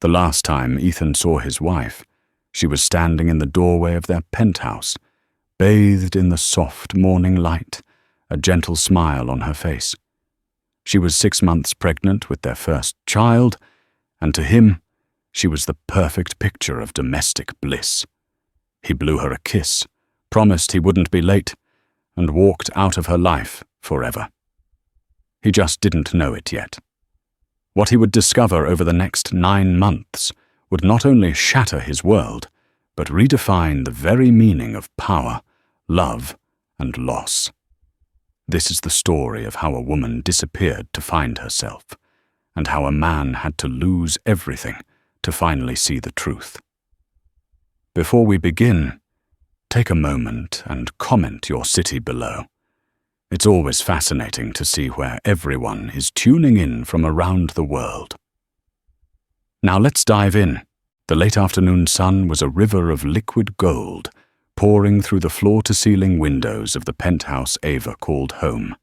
The last time Ethan saw his wife, she was standing in the doorway of their penthouse, bathed in the soft morning light, a gentle smile on her face. She was 6 months pregnant with their first child, and to him, she was the perfect picture of domestic bliss. He blew her a kiss, promised he wouldn't be late, and walked out of her life forever. He just didn't know it yet. What he would discover over the next 9 months would not only shatter his world, but redefine the very meaning of power, love, and loss. This is the story of how a woman disappeared to find herself, and how a man had to lose everything to finally see the truth. Before we begin, take a moment and comment your city below. It's always fascinating to see where everyone is tuning in from around the world. Now let's dive in. The late afternoon sun was a river of liquid gold, pouring through the floor-to-ceiling windows of the penthouse Ava called home.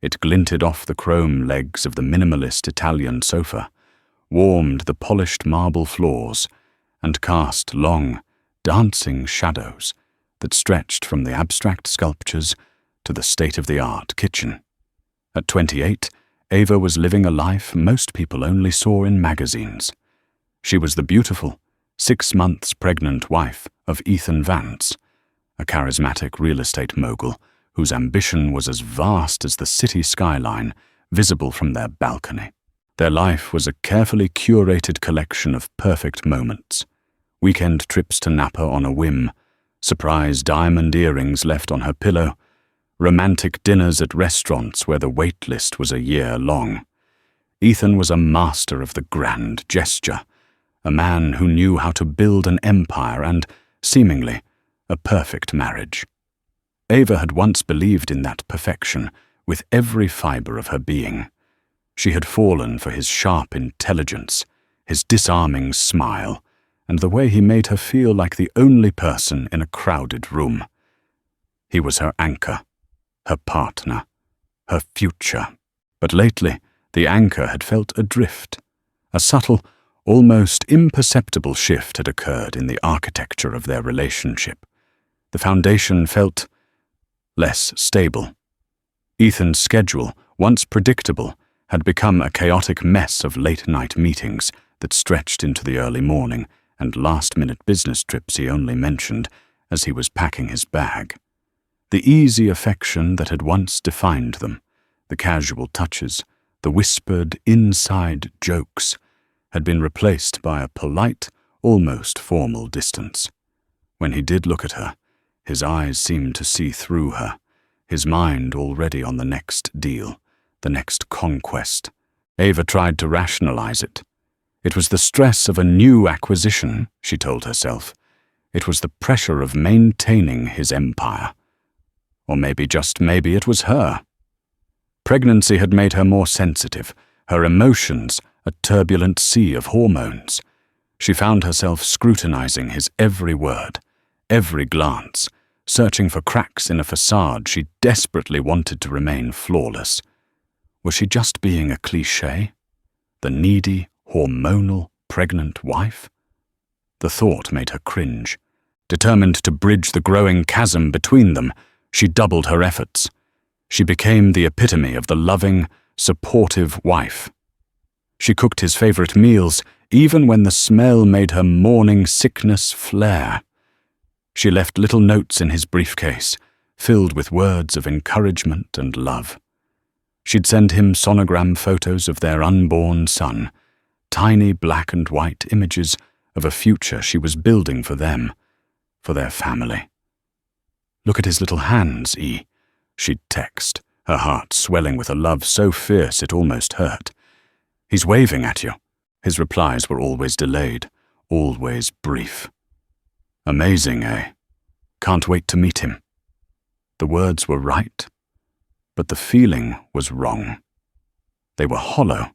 It glinted off the chrome legs of the minimalist Italian sofa, warmed the polished marble floors, and cast long, dancing shadows that stretched from the abstract sculptures to the state-of-the-art kitchen. At 28, Ava was living a life most people only saw in magazines. She was the beautiful, 6 months pregnant wife of Ethan Vance, a charismatic real estate mogul whose ambition was as vast as the city skyline visible from their balcony. Their life was a carefully curated collection of perfect moments. Weekend trips to Napa on a whim, surprise diamond earrings left on her pillow, romantic dinners at restaurants where the wait list was a year long. Ethan was a master of the grand gesture, a man who knew how to build an empire and, seemingly, a perfect marriage. Ava had once believed in that perfection with every fiber of her being. She had fallen for his sharp intelligence, his disarming smile, and the way he made her feel like the only person in a crowded room. He was her anchor, her partner, her future. But lately, the anchor had felt adrift. A subtle, almost imperceptible shift had occurred in the architecture of their relationship. The foundation felt less stable. Ethan's schedule, once predictable, had become a chaotic mess of late-night meetings that stretched into the early morning and last-minute business trips he only mentioned as he was packing his bag. The easy affection that had once defined them, the casual touches, the whispered inside jokes, had been replaced by a polite, almost formal distance. When he did look at her, his eyes seemed to see through her, his mind already on the next deal, the next conquest. Ava tried to rationalize it. It was the stress of a new acquisition, she told herself. It was the pressure of maintaining his empire. Or maybe, just maybe, it was her. Pregnancy had made her more sensitive, her emotions a turbulent sea of hormones. She found herself scrutinizing his every word, every glance, searching for cracks in a facade she desperately wanted to remain flawless. Was she just being a cliché? The needy, hormonal, pregnant wife? The thought made her cringe. Determined to bridge the growing chasm between them, she doubled her efforts. She became the epitome of the loving, supportive wife. She cooked his favorite meals, even when the smell made her morning sickness flare. She left little notes in his briefcase, filled with words of encouragement and love. She'd send him sonogram photos of their unborn son, tiny black and white images of a future she was building for them, for their family. "Look at his little hands, E," she'd text, her heart swelling with a love so fierce it almost hurt. "He's waving at you." His replies were always delayed, always brief. "Amazing, eh? Can't wait to meet him." The words were right, but the feeling was wrong. They were hollow,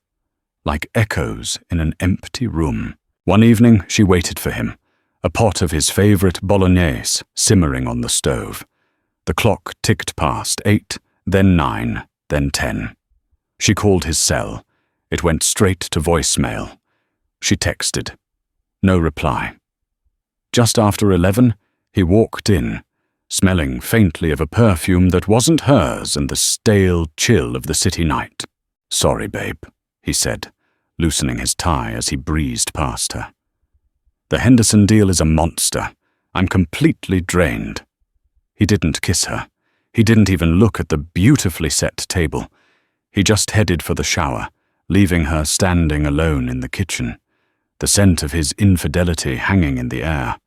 like echoes in an empty room. One evening, she waited for him, a pot of his favorite bolognese simmering on the stove. The clock ticked past 8, then 9, then 10. She called his cell. It went straight to voicemail. She texted. No reply. Just after 11, he walked in, smelling faintly of a perfume that wasn't hers and the stale chill of the city night. "Sorry, babe," he said, loosening his tie as he breezed past her. "The Henderson deal is a monster. I'm completely drained." He didn't kiss her. He didn't even look at the beautifully set table. He just headed for the shower, leaving her standing alone in the kitchen, the scent of his infidelity hanging in the air,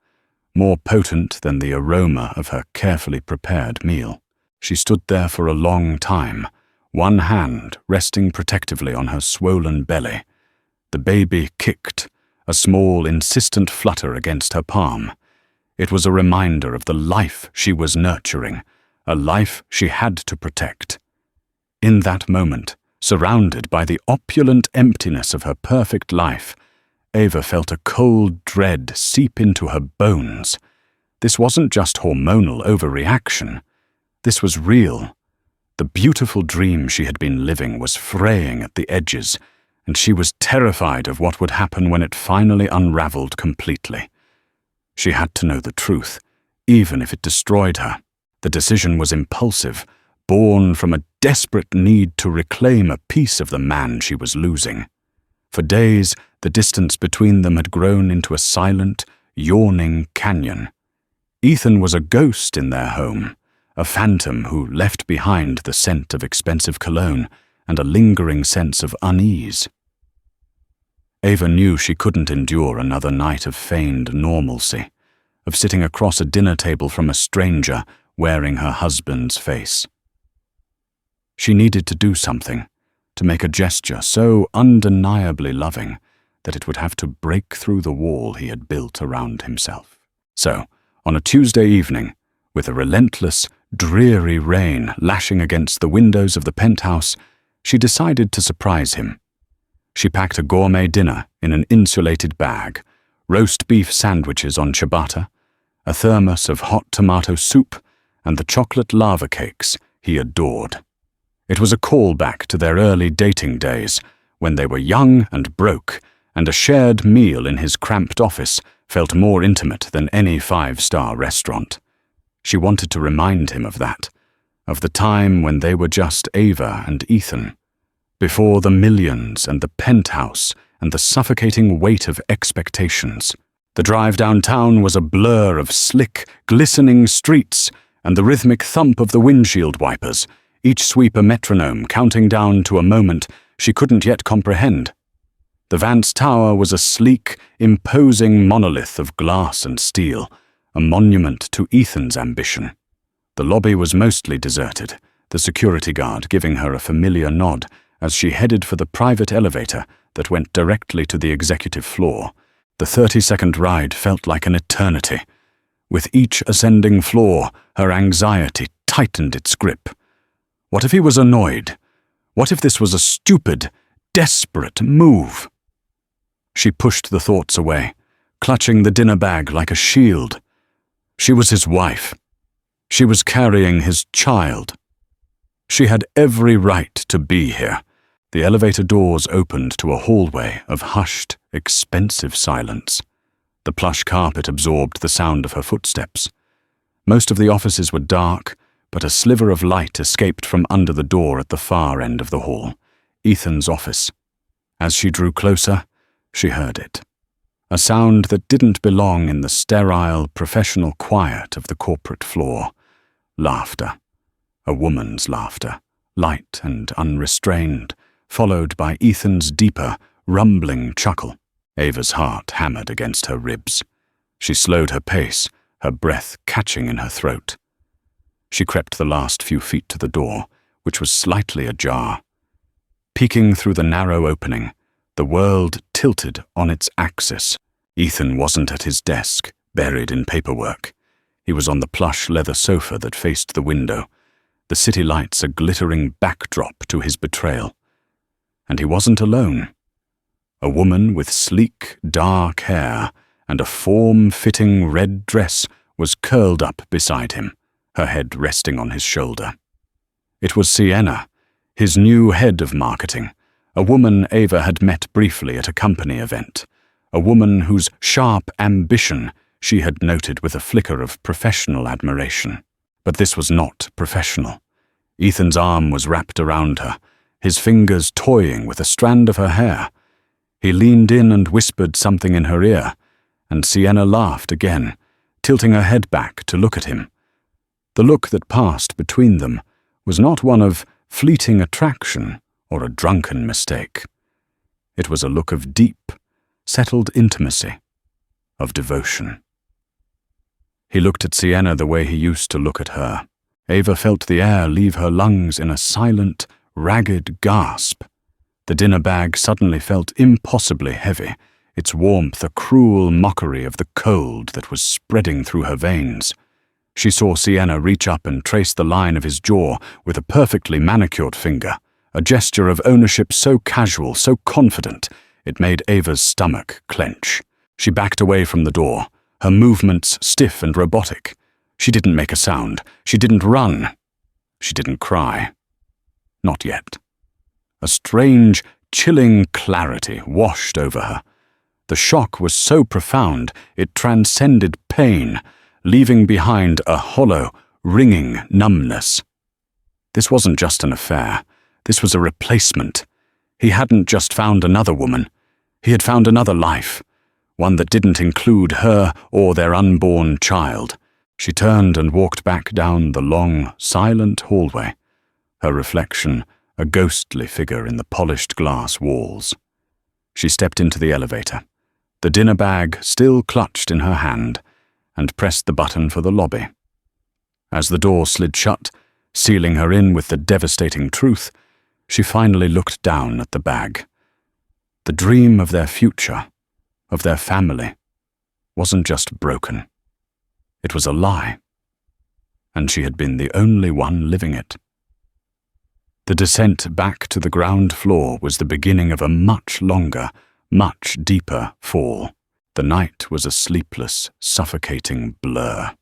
more potent than the aroma of her carefully prepared meal. She stood there for a long time, one hand resting protectively on her swollen belly. The baby kicked, a small, insistent flutter against her palm. It was a reminder of the life she was nurturing, a life she had to protect. In that moment, surrounded by the opulent emptiness of her perfect life, Ava felt a cold dread seep into her bones. This wasn't just hormonal overreaction. This was real. The beautiful dream she had been living was fraying at the edges, and she was terrified of what would happen when it finally unraveled completely. She had to know the truth, even if it destroyed her. The decision was impulsive, born from a desperate need to reclaim a piece of the man she was losing. For days, the distance between them had grown into a silent, yawning canyon. Ethan was a ghost in their home, a phantom who left behind the scent of expensive cologne and a lingering sense of unease. Ava knew she couldn't endure another night of feigned normalcy, of sitting across a dinner table from a stranger wearing her husband's face. She needed to do something, to make a gesture so undeniably loving that it would have to break through the wall he had built around himself. So, on a Tuesday evening, with a relentless, dreary rain lashing against the windows of the penthouse, she decided to surprise him. She packed a gourmet dinner in an insulated bag, roast beef sandwiches on ciabatta, a thermos of hot tomato soup, and the chocolate lava cakes he adored. It was a callback to their early dating days, when they were young and broke, and a shared meal in his cramped office felt more intimate than any five-star restaurant. She wanted to remind him of that, of the time when they were just Ava and Ethan, before the millions and the penthouse and the suffocating weight of expectations. The drive downtown was a blur of slick, glistening streets and the rhythmic thump of the windshield wipers, each sweep a metronome counting down to a moment she couldn't yet comprehend. The Vance Tower was a sleek, imposing monolith of glass and steel, a monument to Ethan's ambition. The lobby was mostly deserted, the security guard giving her a familiar nod as she headed for the private elevator that went directly to the executive floor. The 30-second ride felt like an eternity. With each ascending floor, her anxiety tightened its grip. What if he was annoyed? What if this was a stupid, desperate move? She pushed the thoughts away, clutching the dinner bag like a shield. She was his wife. She was carrying his child. She had every right to be here. The elevator doors opened to a hallway of hushed, expensive silence. The plush carpet absorbed the sound of her footsteps. Most of the offices were dark, but a sliver of light escaped from under the door at the far end of the hall, Ethan's office. As she drew closer, she heard it. A sound that didn't belong in the sterile, professional quiet of the corporate floor. Laughter. A woman's laughter, light and unrestrained, followed by Ethan's deeper, rumbling chuckle. Ava's heart hammered against her ribs. She slowed her pace, her breath catching in her throat. She crept the last few feet to the door, which was slightly ajar. Peeking through the narrow opening, the world tilted on its axis. Ethan wasn't at his desk, buried in paperwork. He was on the plush leather sofa that faced the window, the city lights a glittering backdrop to his betrayal. And he wasn't alone. A woman with sleek, dark hair and a form-fitting red dress was curled up beside him, her head resting on his shoulder. It was Sienna, his new head of marketing, a woman Ava had met briefly at a company event, a woman whose sharp ambition she had noted with a flicker of professional admiration. But this was not professional. Ethan's arm was wrapped around her, his fingers toying with a strand of her hair. He leaned in and whispered something in her ear, and Sienna laughed again, tilting her head back to look at him. The look that passed between them was not one of fleeting attraction or a drunken mistake. It was a look of deep, settled intimacy, of devotion. He looked at Sienna the way he used to look at her. Ava felt the air leave her lungs in a silent, ragged gasp. The dinner bag suddenly felt impossibly heavy, its warmth a cruel mockery of the cold that was spreading through her veins. She saw Sienna reach up and trace the line of his jaw with a perfectly manicured finger, a gesture of ownership so casual, so confident, it made Ava's stomach clench. She backed away from the door, her movements stiff and robotic. She didn't make a sound. She didn't run. She didn't cry. Not yet. A strange, chilling clarity washed over her. The shock was so profound it transcended pain, leaving behind a hollow, ringing numbness. This wasn't just an affair. This was a replacement. He hadn't just found another woman. He had found another life, one that didn't include her or their unborn child. She turned and walked back down the long, silent hallway, her reflection a ghostly figure in the polished glass walls. She stepped into the elevator, the dinner bag still clutched in her hand, and pressed the button for the lobby. As the door slid shut, sealing her in with the devastating truth, she finally looked down at the bag. The dream of their future, of their family, wasn't just broken. It was a lie, and she had been the only one living it. The descent back to the ground floor was the beginning of a much longer, much deeper fall. The night was a sleepless, suffocating blur.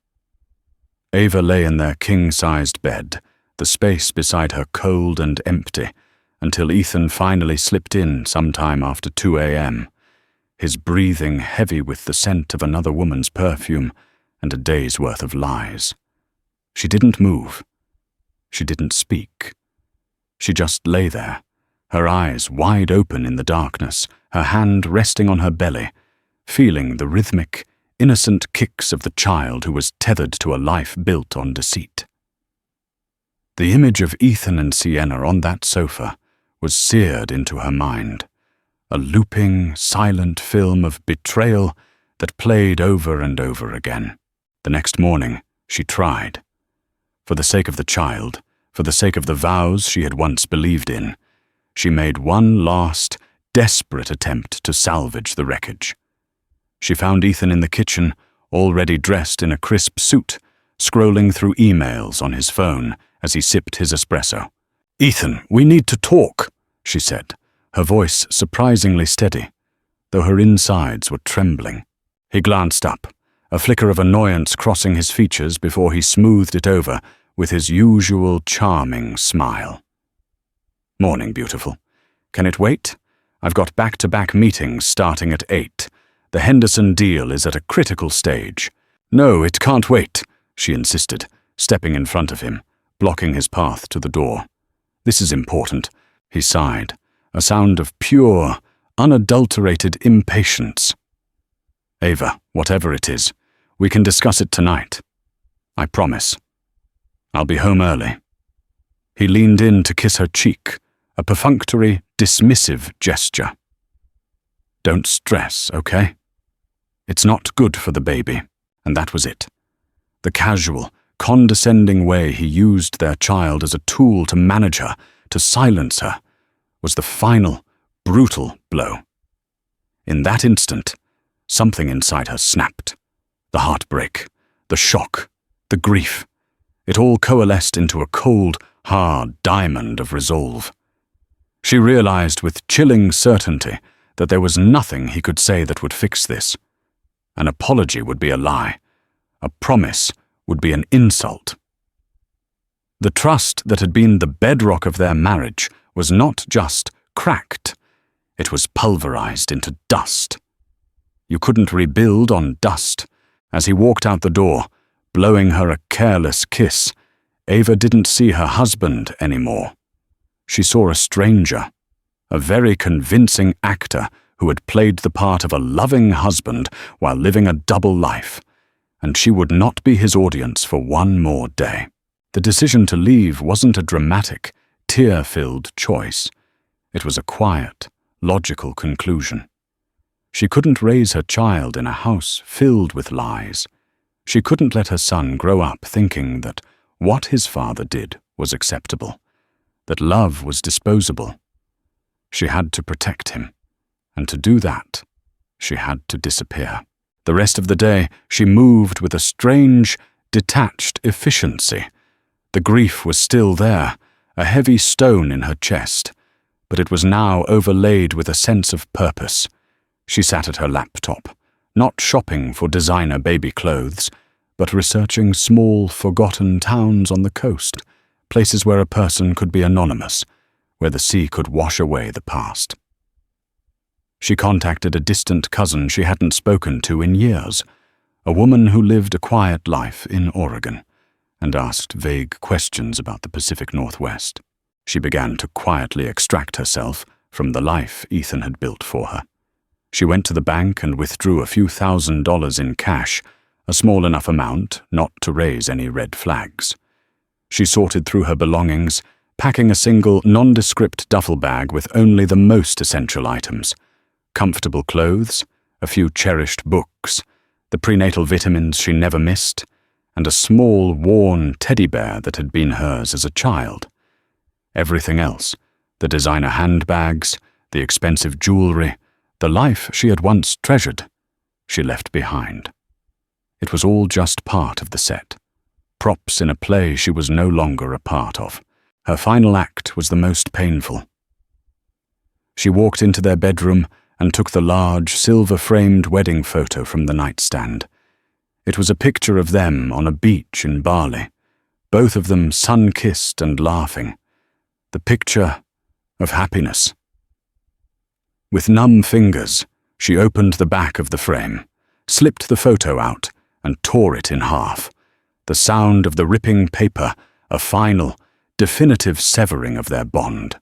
Ava lay in their king-sized bed, the space beside her cold and empty, until Ethan finally slipped in sometime after 2 a.m., his breathing heavy with the scent of another woman's perfume and a day's worth of lies. She didn't move. She didn't speak. She just lay there, her eyes wide open in the darkness, her hand resting on her belly, feeling the rhythmic, innocent kicks of the child who was tethered to a life built on deceit. The image of Ethan and Sienna on that sofa was seared into her mind, a looping, silent film of betrayal that played over and over again. The next morning, she tried. For the sake of the child, for the sake of the vows she had once believed in, she made one last, desperate attempt to salvage the wreckage. She found Ethan in the kitchen, already dressed in a crisp suit, scrolling through emails on his phone as he sipped his espresso. "Ethan, we need to talk," she said, her voice surprisingly steady, though her insides were trembling. He glanced up, a flicker of annoyance crossing his features before he smoothed it over with his usual charming smile. "Morning, beautiful. Can it wait? I've got back-to-back meetings starting at 8. The Henderson deal is at a critical stage." "No, it can't wait," she insisted, stepping in front of him, blocking his path to the door. "This is important," he sighed, a sound of pure, unadulterated impatience. "Ava, whatever it is, we can discuss it tonight. I promise. I'll be home early." He leaned in to kiss her cheek, a perfunctory, dismissive gesture. "Don't stress, okay? It's not good for the baby," and that was it. The casual, condescending way he used their child as a tool to manage her, to silence her, was the final, brutal blow. In that instant, something inside her snapped. The heartbreak, the shock, the grief. It all coalesced into a cold, hard diamond of resolve. She realized with chilling certainty that there was nothing he could say that would fix this. An apology would be a lie. A promise would be an insult. The trust that had been the bedrock of their marriage was not just cracked, it was pulverized into dust. You couldn't rebuild on dust. As he walked out the door, blowing her a careless kiss, Ava didn't see her husband anymore. She saw a stranger, a very convincing actor who had played the part of a loving husband while living a double life, and she would not be his audience for one more day. The decision to leave wasn't a dramatic, tear-filled choice. It was a quiet, logical conclusion. She couldn't raise her child in a house filled with lies. She couldn't let her son grow up thinking that what his father did was acceptable, that love was disposable. She had to protect him, and to do that, she had to disappear. The rest of the day, she moved with a strange, detached efficiency. The grief was still there, a heavy stone in her chest, but it was now overlaid with a sense of purpose. She sat at her laptop, not shopping for designer baby clothes, but researching small, forgotten towns on the coast, places where a person could be anonymous, where the sea could wash away the past. She contacted a distant cousin she hadn't spoken to in years, a woman who lived a quiet life in Oregon, and asked vague questions about the Pacific Northwest. She began to quietly extract herself from the life Ethan had built for her. She went to the bank and withdrew a few $1,000s in cash, a small enough amount not to raise any red flags. She sorted through her belongings, packing a single, nondescript duffel bag with only the most essential items: comfortable clothes, a few cherished books, the prenatal vitamins she never missed, and a small, worn teddy bear that had been hers as a child. Everything else, the designer handbags, the expensive jewelry, the life she had once treasured, she left behind. It was all just part of the set, props in a play she was no longer a part of. Her final act was the most painful. She walked into their bedroom and took the large, silver-framed wedding photo from the nightstand. It was a picture of them on a beach in Bali, both of them sun-kissed and laughing. The picture of happiness. With numb fingers, she opened the back of the frame, slipped the photo out, and tore it in half. The sound of the ripping paper, a final, definitive severing of their bond.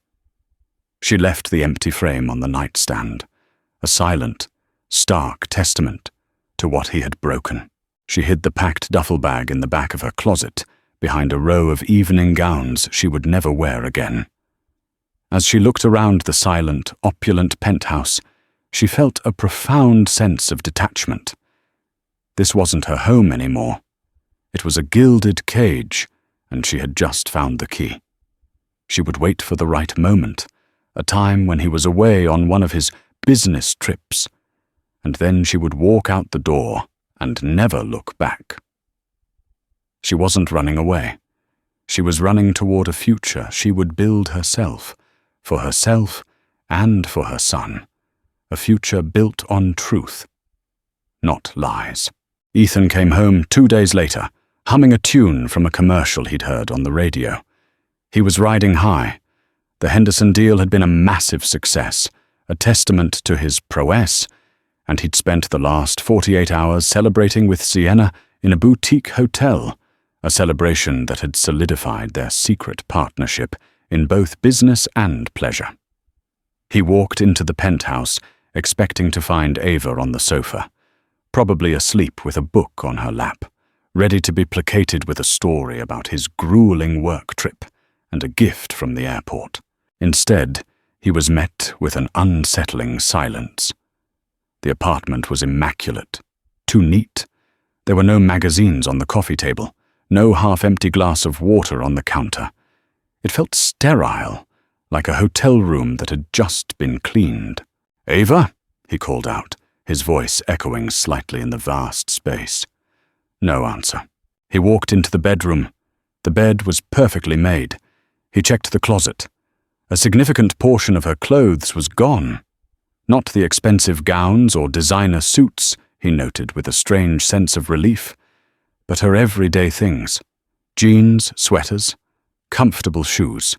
She left the empty frame on the nightstand, a silent, stark testament to what he had broken. She hid the packed duffel bag in the back of her closet, behind a row of evening gowns she would never wear again. As she looked around the silent, opulent penthouse, she felt a profound sense of detachment. This wasn't her home anymore. It was a gilded cage, and she had just found the key. She would wait for the right moment, a time when he was away on one of his business trips, and then she would walk out the door and never look back. She wasn't running away. She was running toward a future she would build herself, for herself and for her son, a future built on truth, not lies. Ethan came home 2 days later, humming a tune from a commercial he'd heard on the radio. He was riding high. The Henderson deal had been a massive success, a testament to his prowess, and he'd spent the last 48 hours celebrating with Sienna in a boutique hotel, a celebration that had solidified their secret partnership in both business and pleasure. He walked into the penthouse, expecting to find Ava on the sofa, probably asleep with a book on her lap, ready to be placated with a story about his grueling work trip and a gift from the airport. Instead, he was met with an unsettling silence. The apartment was immaculate, too neat. There were no magazines on the coffee table, no half-empty glass of water on the counter. It felt sterile, like a hotel room that had just been cleaned. "Ava?" he called out, his voice echoing slightly in the vast space. No answer. He walked into the bedroom. The bed was perfectly made. He checked the closet. A significant portion of her clothes was gone. Not the expensive gowns or designer suits, he noted with a strange sense of relief, but her everyday things: jeans, sweaters, comfortable shoes.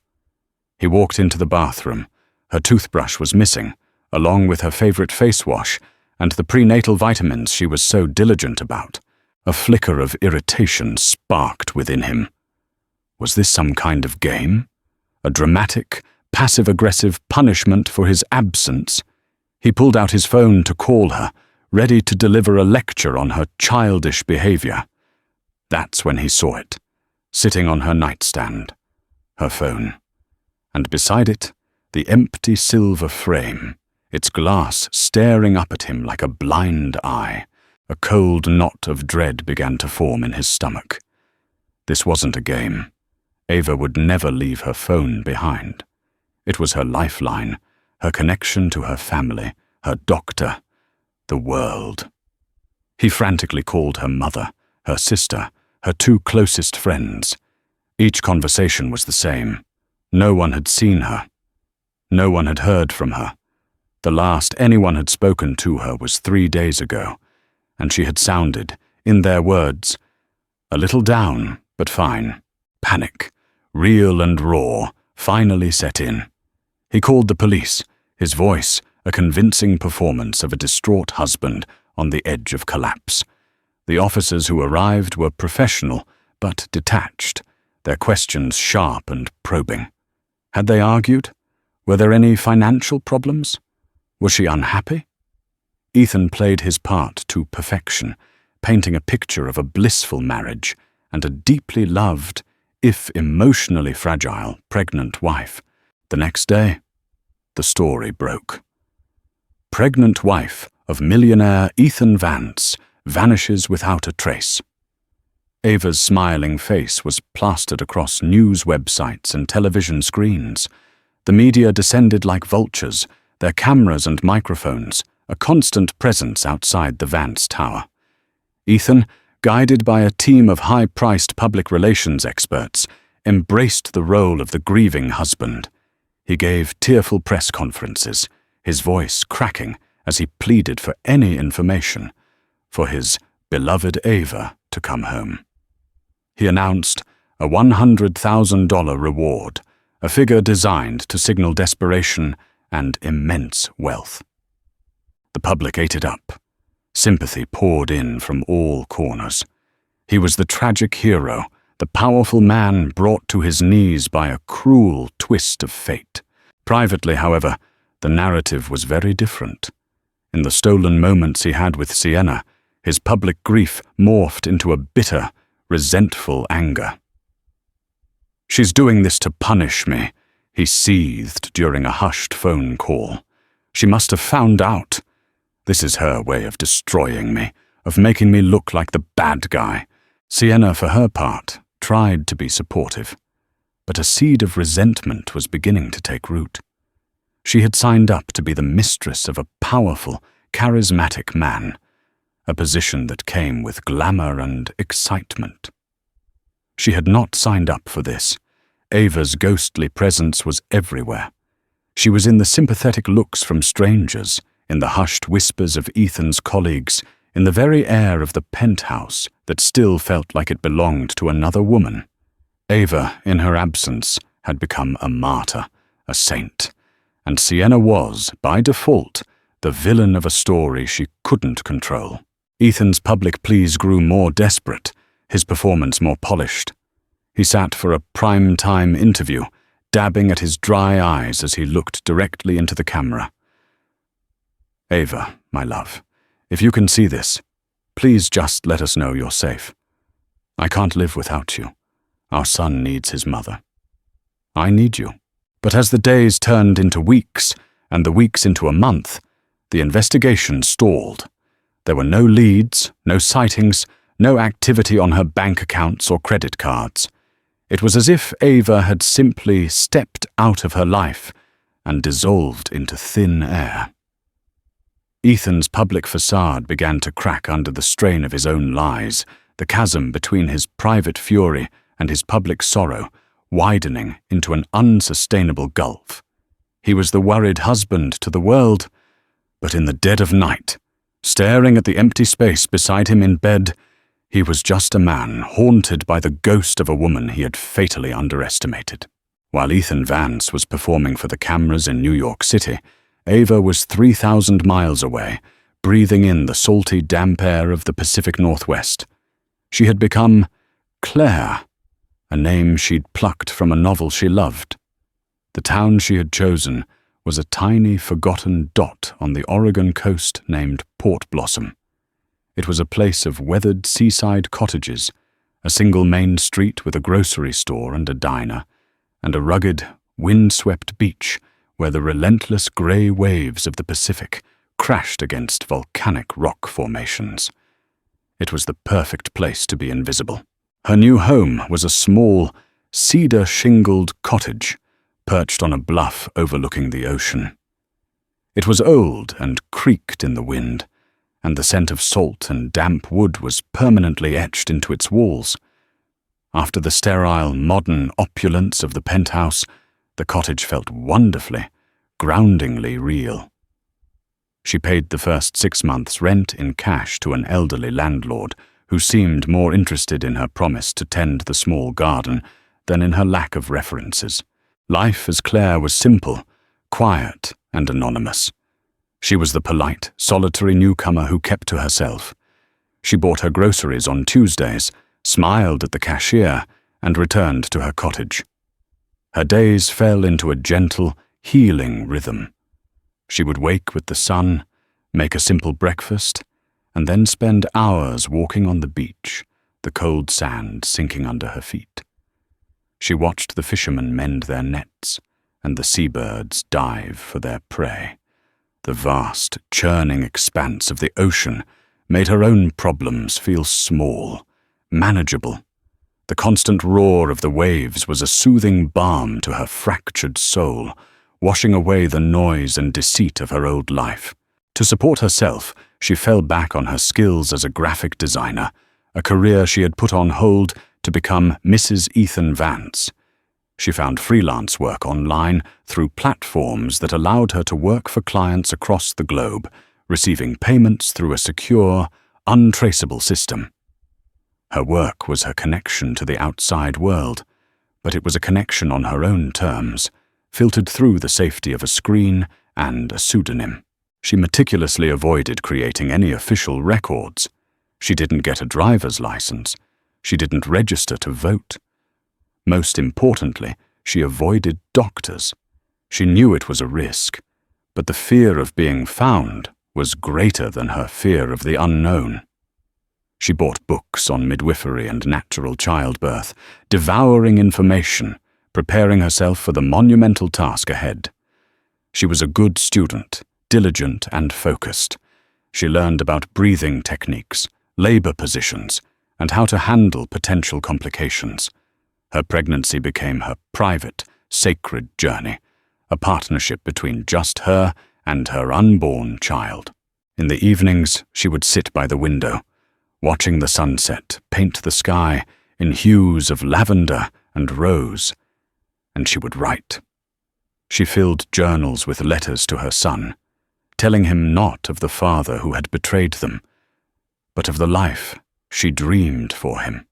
He walked into the bathroom. Her toothbrush was missing, along with her favorite face wash, And the prenatal vitamins she was so diligent about. A flicker of irritation sparked within him. Was this some kind of game? A dramatic, passive-aggressive punishment for his absence? He pulled out his phone to call her, ready to deliver a lecture on her childish behavior. That's when he saw it, sitting on her nightstand, her phone. And beside it, the empty silver frame, its glass staring up at him like a blind eye. A cold knot of dread began to form in his stomach. This wasn't a game. Ava would never leave her phone behind. It was her lifeline, her connection to her family, her doctor, the world. He frantically called her mother, her sister, her two closest friends. Each conversation was the same. No one had seen her. No one had heard from her. The last anyone had spoken to her was 3 days ago, and she had sounded, in their words, a little down, but fine. Panic, real and raw, finally set in. He called the police, his voice a convincing performance of a distraught husband on the edge of collapse. The officers who arrived were professional, but detached, their questions sharp and probing. Had they argued? Were there any financial problems? Was she unhappy? Ethan played his part to perfection, painting a picture of a blissful marriage and a deeply loved, if emotionally fragile, pregnant wife. The next day, the story broke. Pregnant wife of millionaire Ethan Vance vanishes without a trace. Ava's smiling face was plastered across news websites and television screens. The media descended like vultures, their cameras and microphones, a constant presence outside the Vance Tower. Ethan, guided by a team of high-priced public relations experts, embraced the role of the grieving husband. He gave tearful press conferences, his voice cracking as he pleaded for any information, for his beloved Ava to come home. He announced a $100,000 reward, a figure designed to signal desperation and immense wealth. The public ate it up. Sympathy poured in from all corners. He was the tragic hero, the powerful man brought to his knees by a cruel twist of fate. Privately, however, the narrative was very different. In the stolen moments he had with Sienna, his public grief morphed into a bitter, resentful anger. "She's doing this to punish me," he seethed during a hushed phone call. "She must have found out. This is her way of destroying me, of making me look like the bad guy." Sienna, for her part, tried to be supportive, but a seed of resentment was beginning to take root. She had signed up to be the mistress of a powerful, charismatic man, a position that came with glamour and excitement. She had not signed up for this. Ava's ghostly presence was everywhere. She was in the sympathetic looks from strangers, in the hushed whispers of Ethan's colleagues, in the very air of the penthouse that still felt like it belonged to another woman. Ava, in her absence, had become a martyr, a saint, and Sienna was, by default, the villain of a story she couldn't control. Ethan's public pleas grew more desperate, his performance more polished. He sat for a prime-time interview, dabbing at his dry eyes as he looked directly into the camera. "Ava, my love, if you can see this, please just let us know you're safe. I can't live without you. Our son needs his mother. I need you." But as the days turned into weeks, and the weeks into a month, the investigation stalled. There were no leads, no sightings, no activity on her bank accounts or credit cards. It was as if Ava had simply stepped out of her life and dissolved into thin air. Ethan's public facade began to crack under the strain of his own lies, the chasm between his private fury and his public sorrow widening into an unsustainable gulf. He was the worried husband to the world, but in the dead of night, staring at the empty space beside him in bed, he was just a man haunted by the ghost of a woman he had fatally underestimated. While Ethan Vance was performing for the cameras in New York City, Ava was 3,000 miles away, breathing in the salty, damp air of the Pacific Northwest. She had become Claire, a name she'd plucked from a novel she loved. The town she had chosen was a tiny, forgotten dot on the Oregon coast named Port Blossom. It was a place of weathered seaside cottages, a single main street with a grocery store and a diner, and a rugged, wind-swept beach where the relentless grey waves of the Pacific crashed against volcanic rock formations. It was the perfect place to be invisible. Her new home was a small, cedar-shingled cottage perched on a bluff overlooking the ocean. It was old and creaked in the wind, and the scent of salt and damp wood was permanently etched into its walls. After the sterile, modern opulence of the penthouse, the cottage felt wonderfully, groundingly real. She paid the first 6 months' rent in cash to an elderly landlord who seemed more interested in her promise to tend the small garden than in her lack of references. Life as Claire was simple, quiet, and anonymous. She was the polite, solitary newcomer who kept to herself. She bought her groceries on Tuesdays, smiled at the cashier, and returned to her cottage. Her days fell into a gentle, healing rhythm. She would wake with the sun, make a simple breakfast, and then spend hours walking on the beach, the cold sand sinking under her feet. She watched the fishermen mend their nets, and the seabirds dive for their prey. The vast, churning expanse of the ocean made her own problems feel small, manageable. The constant roar of the waves was a soothing balm to her fractured soul, washing away the noise and deceit of her old life. To support herself, she fell back on her skills as a graphic designer, a career she had put on hold to become Mrs. Ethan Vance. She found freelance work online through platforms that allowed her to work for clients across the globe, receiving payments through a secure, untraceable system. Her work was her connection to the outside world, but it was a connection on her own terms, filtered through the safety of a screen and a pseudonym. She meticulously avoided creating any official records. She didn't get a driver's license. She didn't register to vote. Most importantly, she avoided doctors. She knew it was a risk, but the fear of being found was greater than her fear of the unknown. She bought books on midwifery and natural childbirth, devouring information, preparing herself for the monumental task ahead. She was a good student, diligent and focused. She learned about breathing techniques, labor positions, and how to handle potential complications. Her pregnancy became her private, sacred journey, a partnership between just her and her unborn child. In the evenings, she would sit by the window, watching the sunset paint the sky in hues of lavender and rose, and she would write. She filled journals with letters to her son, telling him not of the father who had betrayed them, but of the life she dreamed for him.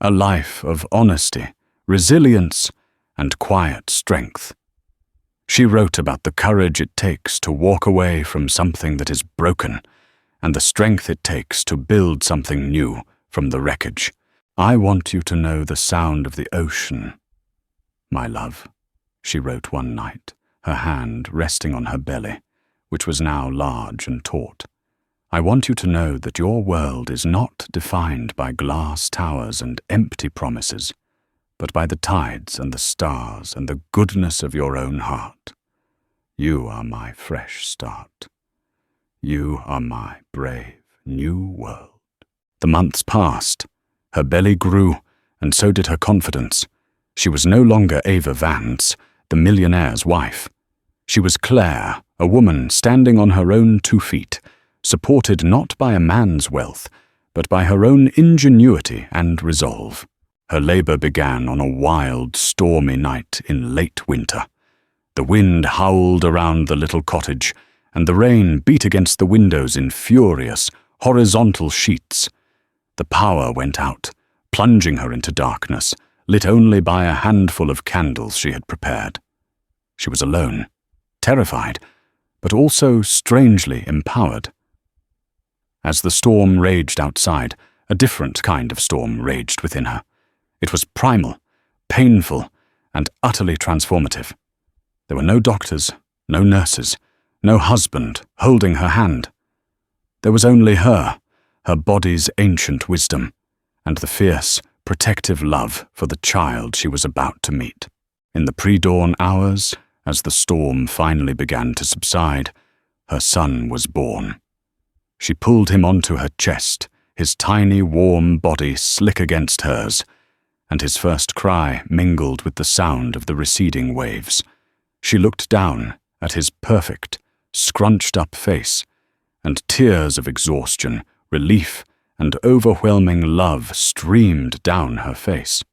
A life of honesty, resilience, and quiet strength. She wrote about the courage it takes to walk away from something that is broken, and the strength it takes to build something new from the wreckage. I want you to know the sound of the ocean, my love, she wrote one night, her hand resting on her belly, which was now large and taut. I want you to know that your world is not defined by glass towers and empty promises, but by the tides and the stars and the goodness of your own heart. You are my fresh start. You are my brave new world. The months passed. Her belly grew, and so did her confidence. She was no longer Ava Vance, the millionaire's wife. She was Claire, a woman standing on her own 2 feet, supported not by a man's wealth, but by her own ingenuity and resolve. Her labor began on a wild, stormy night in late winter. The wind howled around the little cottage, and the rain beat against the windows in furious, horizontal sheets. The power went out, plunging her into darkness, lit only by a handful of candles she had prepared. She was alone, terrified, but also strangely empowered. As the storm raged outside, a different kind of storm raged within her. It was primal, painful, and utterly transformative. There were no doctors, no nurses, no husband holding her hand. There was only her body's ancient wisdom, and the fierce, protective love for the child she was about to meet. In the pre-dawn hours, as the storm finally began to subside, her son was born. She pulled him onto her chest, his tiny, warm body slick against hers, and his first cry mingled with the sound of the receding waves. She looked down at his perfect, scrunched-up face, and tears of exhaustion, relief, and overwhelming love streamed down her face.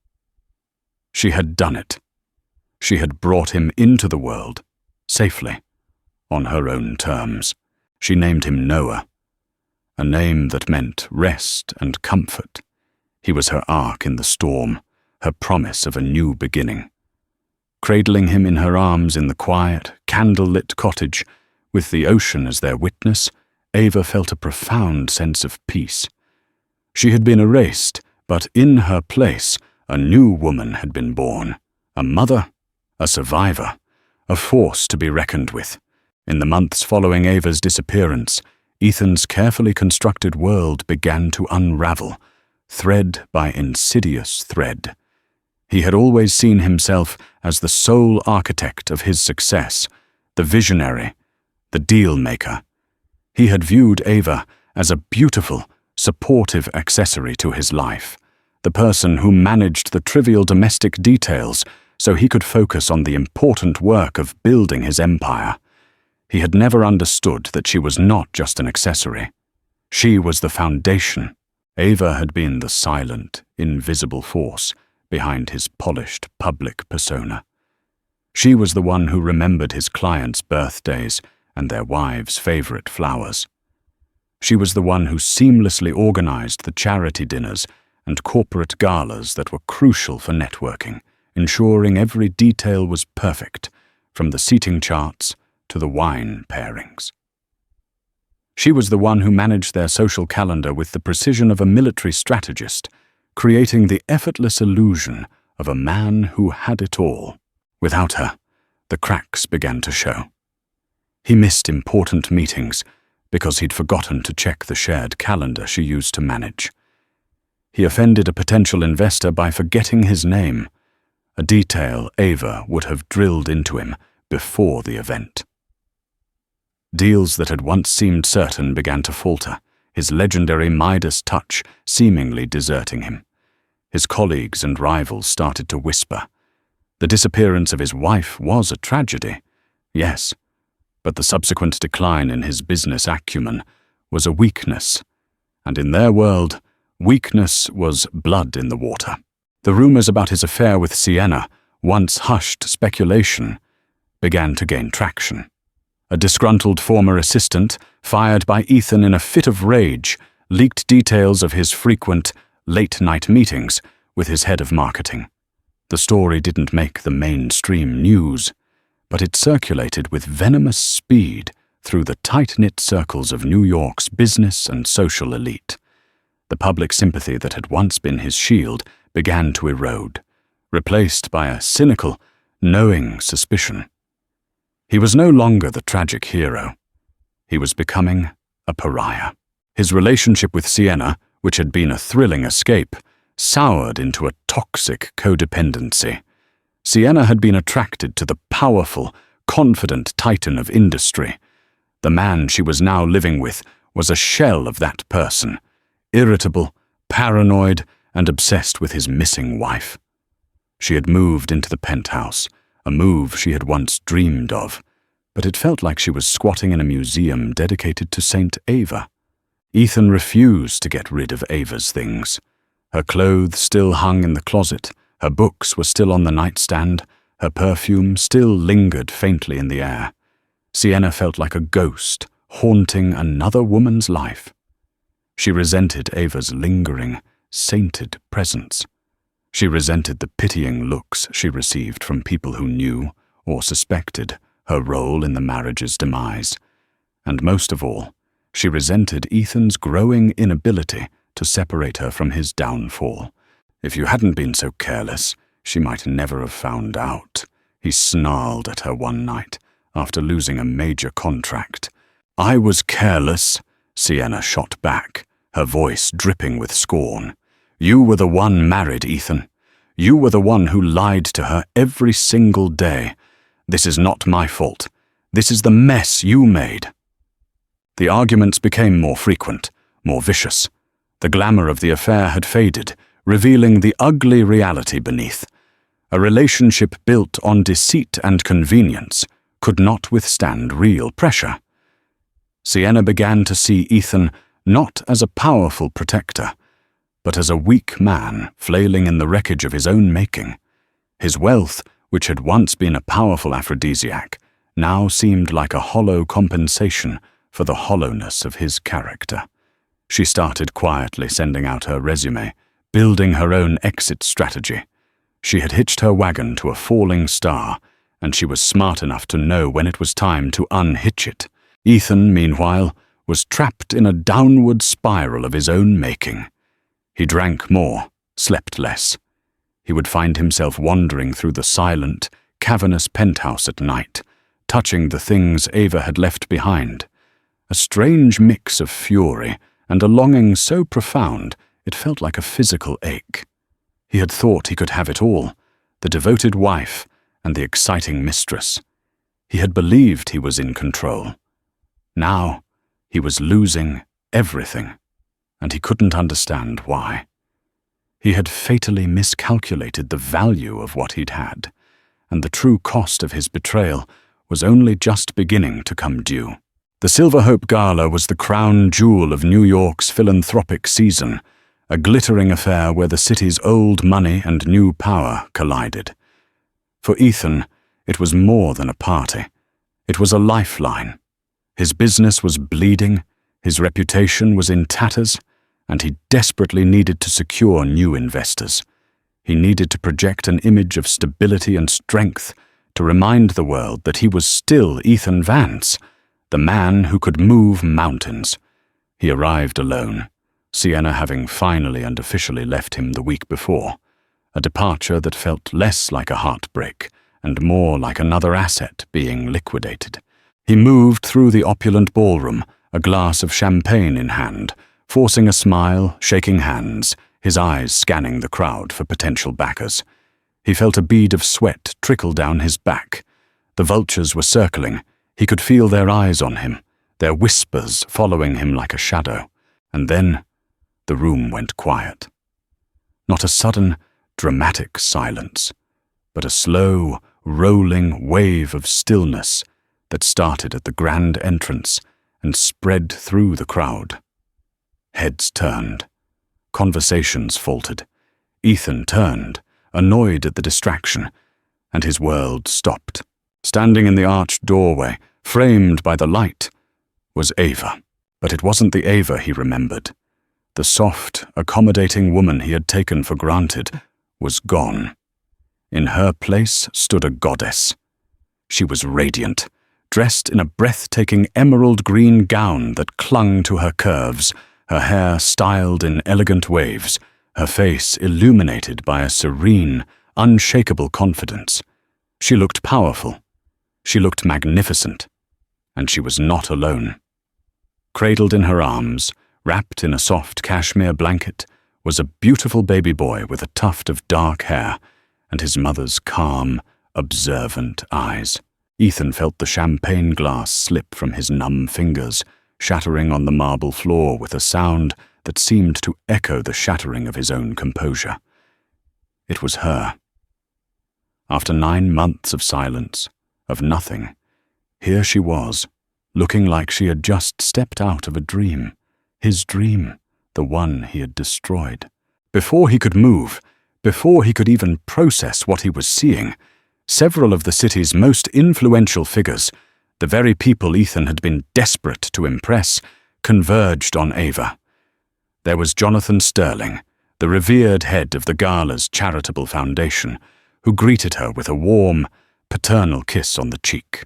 She had done it. She had brought him into the world, safely, on her own terms. She named him Noah, a name that meant rest and comfort. He was her ark in the storm, her promise of a new beginning. Cradling him in her arms in the quiet, candle-lit cottage, with the ocean as their witness, Ava felt a profound sense of peace. She had been erased, but in her place, a new woman had been born. A mother, a survivor, a force to be reckoned with. In the months following Ava's disappearance, Ethan's carefully constructed world began to unravel, thread by insidious thread. He had always seen himself as the sole architect of his success, the visionary, the deal-maker. He had viewed Ava as a beautiful, supportive accessory to his life, the person who managed the trivial domestic details so he could focus on the important work of building his empire. He had never understood that she was not just an accessory. She was the foundation. Ava had been the silent, invisible force behind his polished public persona. She was the one who remembered his clients' birthdays and their wives' favorite flowers. She was the one who seamlessly organized the charity dinners and corporate galas that were crucial for networking, ensuring every detail was perfect, from the seating charts to the wine pairings. She was the one who managed their social calendar with the precision of a military strategist, creating the effortless illusion of a man who had it all. Without her, the cracks began to show. He missed important meetings because he'd forgotten to check the shared calendar she used to manage. He offended a potential investor by forgetting his name, a detail Ava would have drilled into him before the event. Deals that had once seemed certain began to falter, his legendary Midas touch seemingly deserting him. His colleagues and rivals started to whisper. The disappearance of his wife was a tragedy, yes, but the subsequent decline in his business acumen was a weakness, and in their world, weakness was blood in the water. The rumors about his affair with Sienna, once hushed speculation, began to gain traction. A disgruntled former assistant, fired by Ethan in a fit of rage, leaked details of his frequent, late-night meetings with his head of marketing. The story didn't make the mainstream news, but it circulated with venomous speed through the tight-knit circles of New York's business and social elite. The public sympathy that had once been his shield began to erode, replaced by a cynical, knowing suspicion. He was no longer the tragic hero. He was becoming a pariah. His relationship with Sienna, which had been a thrilling escape, soured into a toxic codependency. Sienna had been attracted to the powerful, confident titan of industry. The man she was now living with was a shell of that person, irritable, paranoid, and obsessed with his missing wife. She had moved into the penthouse, a move she had once dreamed of, but it felt like she was squatting in a museum dedicated to Saint Ava. Ethan refused to get rid of Ava's things. Her clothes still hung in the closet, her books were still on the nightstand, her perfume still lingered faintly in the air. Sienna felt like a ghost haunting another woman's life. She resented Ava's lingering, sainted presence. She resented the pitying looks she received from people who knew or suspected her role in the marriage's demise. And most of all, She resented Ethan's growing inability to separate her from his downfall. If you hadn't been so careless, she might never have found out, he snarled at her one night after losing a major contract. I was careless, Sienna shot back, her voice dripping with scorn. You were the one married, Ethan. You were the one who lied to her every single day. This is not my fault. This is the mess you made. The arguments became more frequent, more vicious. The glamour of the affair had faded, revealing the ugly reality beneath. A relationship built on deceit and convenience could not withstand real pressure. Sienna began to see Ethan not as a powerful protector, but as a weak man flailing in the wreckage of his own making. His wealth, which had once been a powerful aphrodisiac, now seemed like a hollow compensation for the hollowness of his character. She started quietly sending out her resume, building her own exit strategy. She had hitched her wagon to a falling star, and she was smart enough to know when it was time to unhitch it. Ethan, meanwhile, was trapped in a downward spiral of his own making. He drank more, slept less. He would find himself wandering through the silent, cavernous penthouse at night, touching the things Ava had left behind. A strange mix of fury and a longing so profound it felt like a physical ache. He had thought he could have it all, the devoted wife and the exciting mistress. He had believed he was in control. Now he was losing everything, and he couldn't understand why. He had fatally miscalculated the value of what he'd had, and the true cost of his betrayal was only just beginning to come due. The Silver Hope Gala was the crown jewel of New York's philanthropic season, a glittering affair where the city's old money and new power collided. For Ethan, it was more than a party. It was a lifeline. His business was bleeding, his reputation was in tatters, and he desperately needed to secure new investors. He needed to project an image of stability and strength, to remind the world that he was still Ethan Vance, the man who could move mountains. He arrived alone, Sienna having finally and officially left him the week before, a departure that felt less like a heartbreak and more like another asset being liquidated. He moved through the opulent ballroom, a glass of champagne in hand, forcing a smile, shaking hands, his eyes scanning the crowd for potential backers. He felt a bead of sweat trickle down his back. The vultures were circling. He could feel their eyes on him, their whispers following him like a shadow. And then the room went quiet. Not a sudden, dramatic silence, but a slow, rolling wave of stillness that started at the grand entrance and spread through the crowd. Heads turned. Conversations faltered. Ethan turned, annoyed at the distraction, and his world stopped. Standing in the arched doorway, framed by the light, was Ava. But it wasn't the Ava he remembered. The soft, accommodating woman he had taken for granted was gone. In her place stood a goddess. She was radiant, dressed in a breathtaking emerald green gown that clung to her curves, her hair styled in elegant waves, her face illuminated by a serene, unshakable confidence. She looked powerful. She looked magnificent. And she was not alone. Cradled in her arms, wrapped in a soft cashmere blanket, was a beautiful baby boy with a tuft of dark hair and his mother's calm, observant eyes. Ethan felt the champagne glass slip from his numb fingers, shattering on the marble floor with a sound that seemed to echo the shattering of his own composure. It was her. After 9 months of silence, of nothing, here she was, looking like she had just stepped out of a dream. His dream, the one he had destroyed. Before he could move, before he could even process what he was seeing, several of the city's most influential figures, the very people Ethan had been desperate to impress, converged on Ava. There was Jonathan Sterling, the revered head of the Gala's charitable foundation, who greeted her with a warm, paternal kiss on the cheek.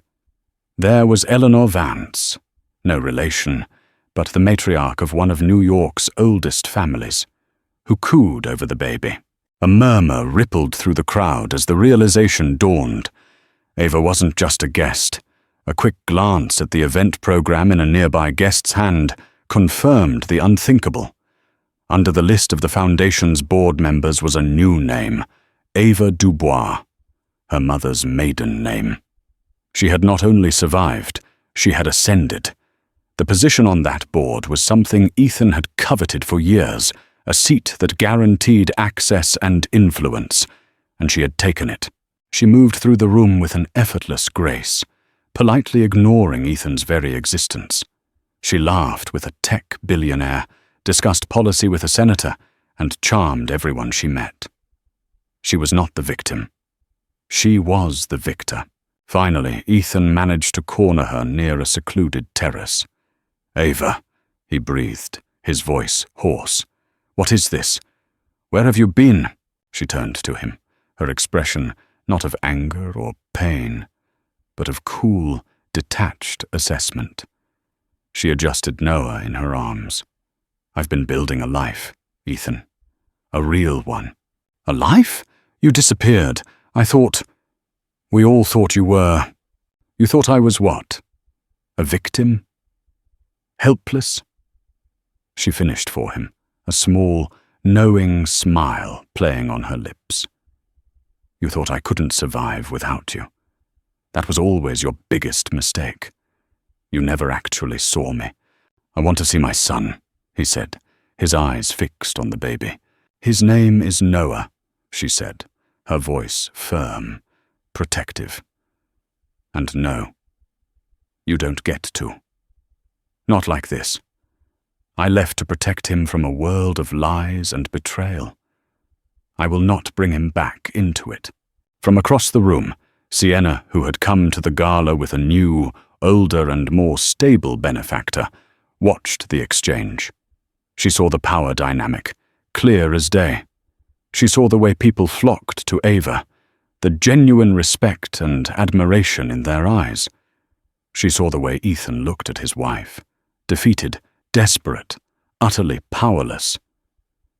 There was Eleanor Vance, no relation, but the matriarch of one of New York's oldest families, who cooed over the baby. A murmur rippled through the crowd as the realization dawned. Ava wasn't just a guest. A quick glance at the event program in a nearby guest's hand confirmed the unthinkable. Under the list of the Foundation's board members was a new name, Ava Dubois, her mother's maiden name. She had not only survived, she had ascended. The position on that board was something Ethan had coveted for years, a seat that guaranteed access and influence, and she had taken it. She moved through the room with an effortless grace, politely ignoring Ethan's very existence. She laughed with a tech billionaire, discussed policy with a senator, and charmed everyone she met. She was not the victim. She was the victor. Finally, Ethan managed to corner her near a secluded terrace. "Ava," he breathed, his voice hoarse. "What is this? Where have you been?" She turned to him, her expression not of anger or pain, but of cool, detached assessment. She adjusted Noah in her arms. "I've been building a life, Ethan. A real one." "A life? You disappeared. We all thought you were. You thought I was what? A victim? Helpless?" She finished for him, a small, knowing smile playing on her lips. "You thought I couldn't survive without you. That was always your biggest mistake. You never actually saw me. I want to see my son," he said, his eyes fixed on the baby. "His name is Noah," she said, her voice firm, protective. "And no, you don't get to. Not like this. I left to protect him from a world of lies and betrayal. I will not bring him back into it." From across the room, Sienna, who had come to the gala with a new, older and more stable benefactor, watched the exchange. She saw the power dynamic, clear as day. She saw the way people flocked to Ava, the genuine respect and admiration in their eyes. She saw the way Ethan looked at his wife, defeated, desperate, utterly powerless.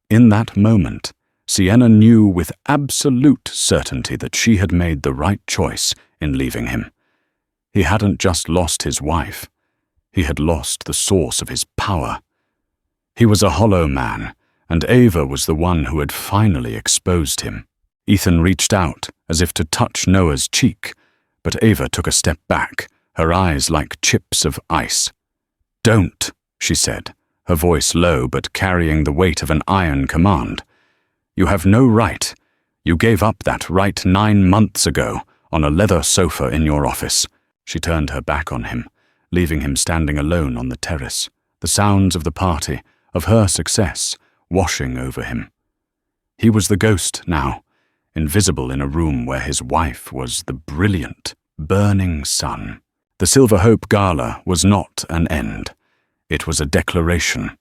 In that moment, Sienna knew with absolute certainty that she had made the right choice in leaving him. He hadn't just lost his wife. He had lost the source of his power. He was a hollow man, and Ava was the one who had finally exposed him. Ethan reached out, as if to touch Noah's cheek, but Ava took a step back, her eyes like chips of ice. "Don't," she said, her voice low but carrying the weight of an iron command. "You have no right. You gave up that right 9 months ago on a leather sofa in your office." She turned her back on him, leaving him standing alone on the terrace, the sounds of the party, of her success, washing over him. He was the ghost now, invisible in a room where his wife was the brilliant, burning sun. The Silver Hope Gala was not an end. It was a declaration.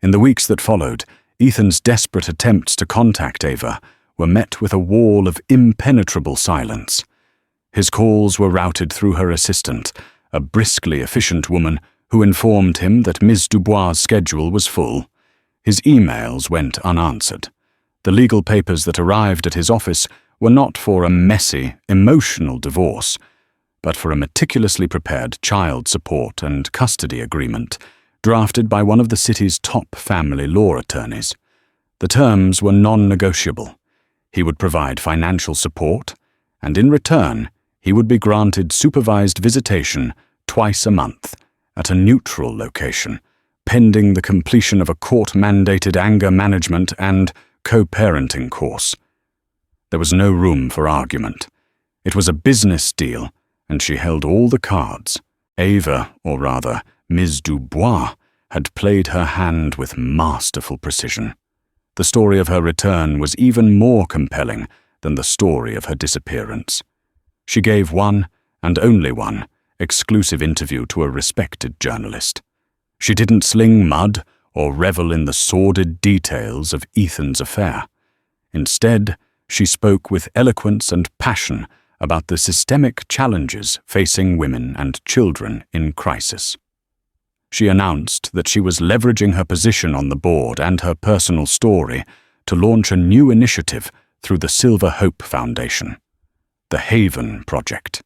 In the weeks that followed, Ethan's desperate attempts to contact Ava were met with a wall of impenetrable silence. His calls were routed through her assistant, a briskly efficient woman who informed him that Ms. Dubois' schedule was full. His emails went unanswered. The legal papers that arrived at his office were not for a messy, emotional divorce, but for a meticulously prepared child support and custody agreement drafted by one of the city's top family law attorneys. The terms were non-negotiable. He would provide financial support, and in return, he would be granted supervised visitation twice a month at a neutral location, pending the completion of a court-mandated anger management and co-parenting course. There was no room for argument. It was a business deal, and she held all the cards. Ava, or rather, Ms. Dubois, had played her hand with masterful precision. The story of her return was even more compelling than the story of her disappearance. She gave one, and only one, exclusive interview to a respected journalist. She didn't sling mud or revel in the sordid details of Ethan's affair. Instead, she spoke with eloquence and passion about the systemic challenges facing women and children in crisis. She announced that she was leveraging her position on the board and her personal story to launch a new initiative through the Silver Hope Foundation, the Haven Project.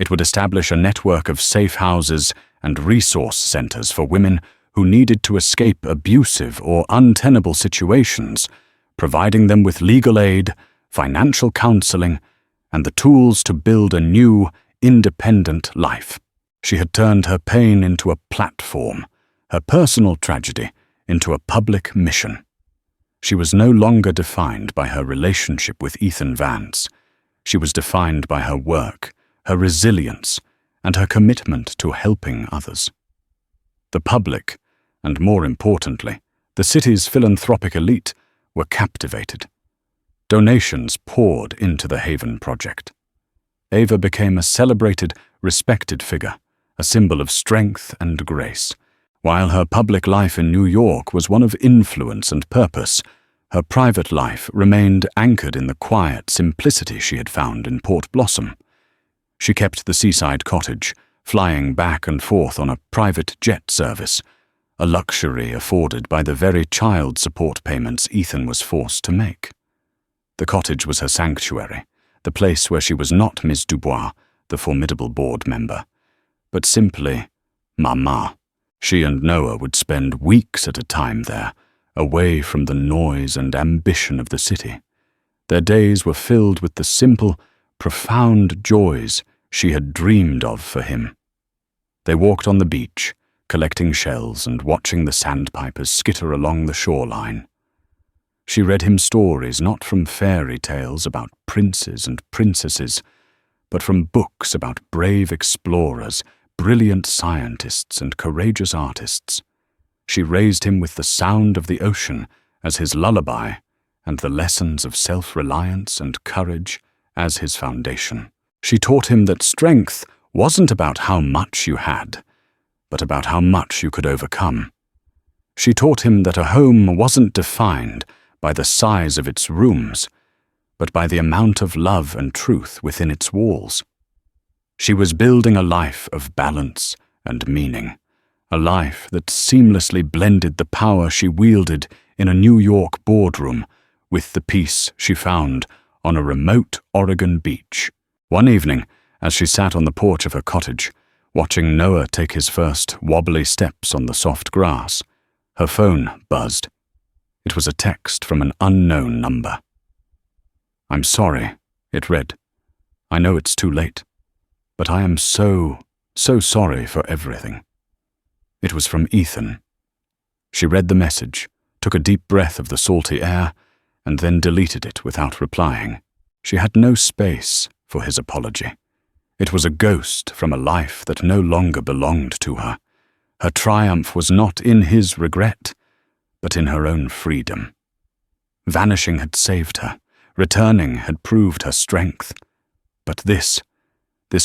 It would establish a network of safe houses and resource centers for women who needed to escape abusive or untenable situations, providing them with legal aid, financial counseling, and the tools to build a new, independent life. She had turned her pain into a platform, her personal tragedy into a public mission. She was no longer defined by her relationship with Ethan Vance. She was defined by her work, her resilience, and her commitment to helping others. The public, and more importantly, the city's philanthropic elite, were captivated. Donations poured into the Haven Project. Ava became a celebrated, respected figure, a symbol of strength and grace. While her public life in New York was one of influence and purpose, her private life remained anchored in the quiet simplicity she had found in Port Blossom. She kept the seaside cottage, flying back and forth on a private jet service, a luxury afforded by the very child support payments Ethan was forced to make. The cottage was her sanctuary, the place where she was not Miss Dubois, the formidable board member, but simply Mama. She and Noah would spend weeks at a time there, away from the noise and ambition of the city. Their days were filled with the simple, profound joys she had dreamed of for him. They walked on the beach, collecting shells and watching the sandpipers skitter along the shoreline. She read him stories not from fairy tales about princes and princesses, but from books about brave explorers, brilliant scientists, and courageous artists. She raised him with the sound of the ocean as his lullaby and the lessons of self-reliance and courage as his foundation. She taught him that strength wasn't about how much you had, but about how much you could overcome. She taught him that a home wasn't defined by the size of its rooms, but by the amount of love and truth within its walls. She was building a life of balance and meaning, a life that seamlessly blended the power she wielded in a New York boardroom with the peace she found on a remote Oregon beach. One evening, as she sat on the porch of her cottage, watching Noah take his first wobbly steps on the soft grass, her phone buzzed. It was a text from an unknown number. "I'm sorry," it read. "I know it's too late, but I am so sorry for everything." It was from Ethan. She read the message, took a deep breath of the salty air, and then deleted it without replying. She had no space for his apology. It was a ghost from a life that no longer belonged to her. Her triumph was not in his regret, but in her own freedom. Vanishing had saved her. Returning had proved her strength. But this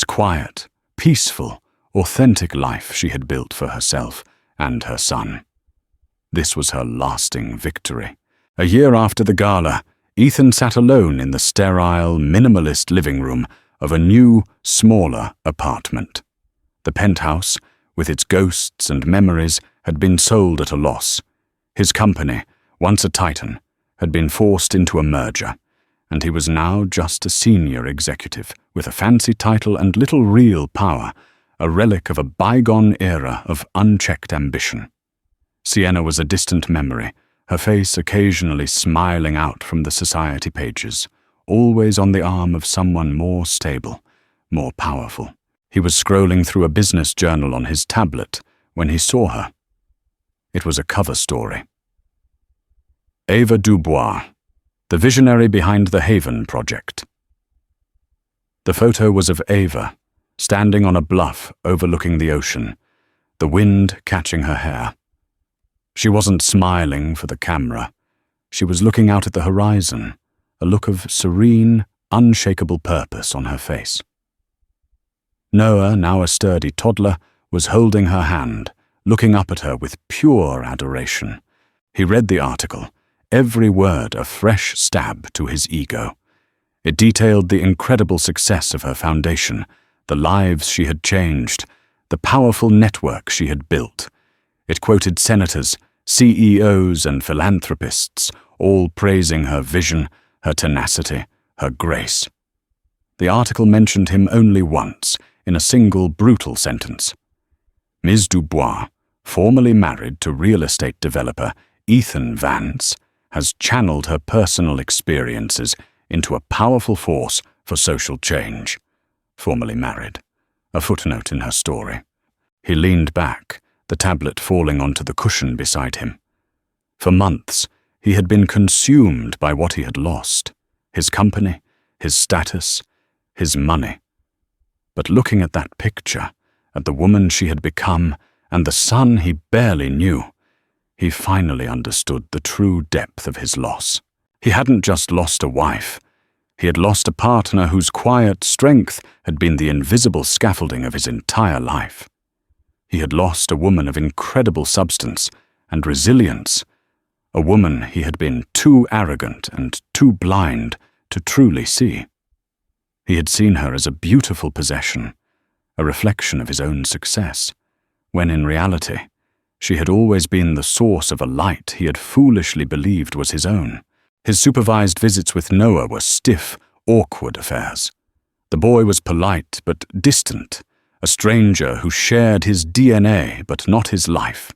quiet, peaceful, authentic life she had built for herself and her son. This was her lasting victory. A year after the gala, Ethan sat alone in the sterile, minimalist living room of a new, smaller apartment. The penthouse, with its ghosts and memories, had been sold at a loss. His company, once a titan, had been forced into a merger, and he was now just a senior executive with a fancy title and little real power, a relic of a bygone era of unchecked ambition. Sienna was a distant memory, her face occasionally smiling out from the society pages, always on the arm of someone more stable, more powerful. He was scrolling through a business journal on his tablet when he saw her. It was a cover story. Ava Dubois, the visionary behind the Haven Project. The photo was of Ava, standing on a bluff overlooking the ocean, the wind catching her hair. She wasn't smiling for the camera. She was looking out at the horizon, a look of serene, unshakable purpose on her face. Noah, now a sturdy toddler, was holding her hand, looking up at her with pure adoration. He read the article, every word a fresh stab to his ego. It detailed the incredible success of her foundation, the lives she had changed, the powerful network she had built. It quoted senators, CEOs, and philanthropists, all praising her vision, her tenacity, her grace. The article mentioned him only once, in a single brutal sentence. Ms. Dubois, formerly married to real estate developer Ethan Vance, has channeled her personal experiences into a powerful force for social change. Formerly married. A footnote in her story. He leaned back, the tablet falling onto the cushion beside him. For months, he had been consumed by what he had lost. His company, his status, his money. But looking at that picture, at the woman she had become, and the son he barely knew, he finally understood the true depth of his loss. He hadn't just lost a wife. He had lost a partner whose quiet strength had been the invisible scaffolding of his entire life. He had lost a woman of incredible substance and resilience, a woman he had been too arrogant and too blind to truly see. He had seen her as a beautiful possession, a reflection of his own success, when in reality, she had always been the source of a light he had foolishly believed was his own. His supervised visits with Noah were stiff, awkward affairs. The boy was polite but distant, a stranger who shared his DNA but not his life.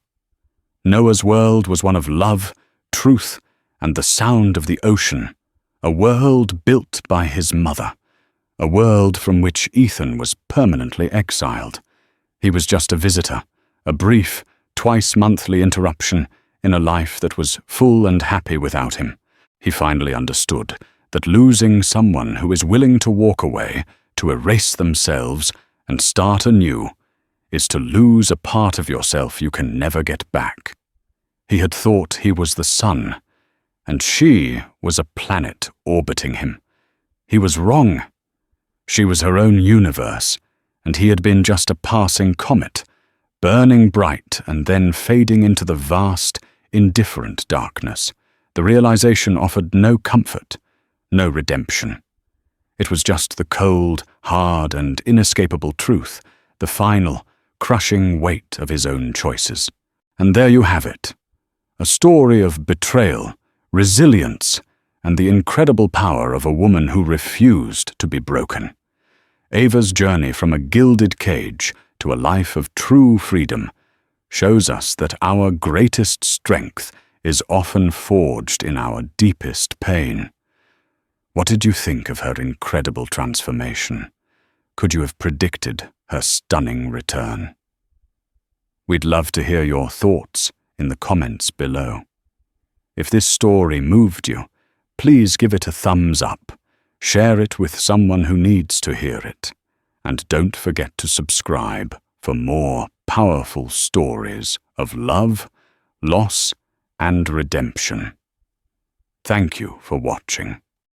Noah's world was one of love, truth, and the sound of the ocean, a world built by his mother, a world from which Ethan was permanently exiled. He was just a visitor, a brief, twice-monthly interruption in a life that was full and happy without him. He finally understood that losing someone who is willing to walk away, to erase themselves and start anew, is to lose a part of yourself you can never get back. He had thought he was the sun, and she was a planet orbiting him. He was wrong. She was her own universe, and he had been just a passing comet, burning bright and then fading into the vast, indifferent darkness. The realization offered no comfort, no redemption. It was just the cold, hard, and inescapable truth, the final, crushing weight of his own choices. And there you have it, a story of betrayal, resilience, and the incredible power of a woman who refused to be broken. Ava's journey from a gilded cage to a life of true freedom shows us that our greatest strength is often forged in our deepest pain. What did you think of her incredible transformation? Could you have predicted her stunning return? We'd love to hear your thoughts in the comments below. If this story moved you, please give it a thumbs up, share it with someone who needs to hear it, and don't forget to subscribe for more powerful stories of love, loss, and redemption. Thank you for watching.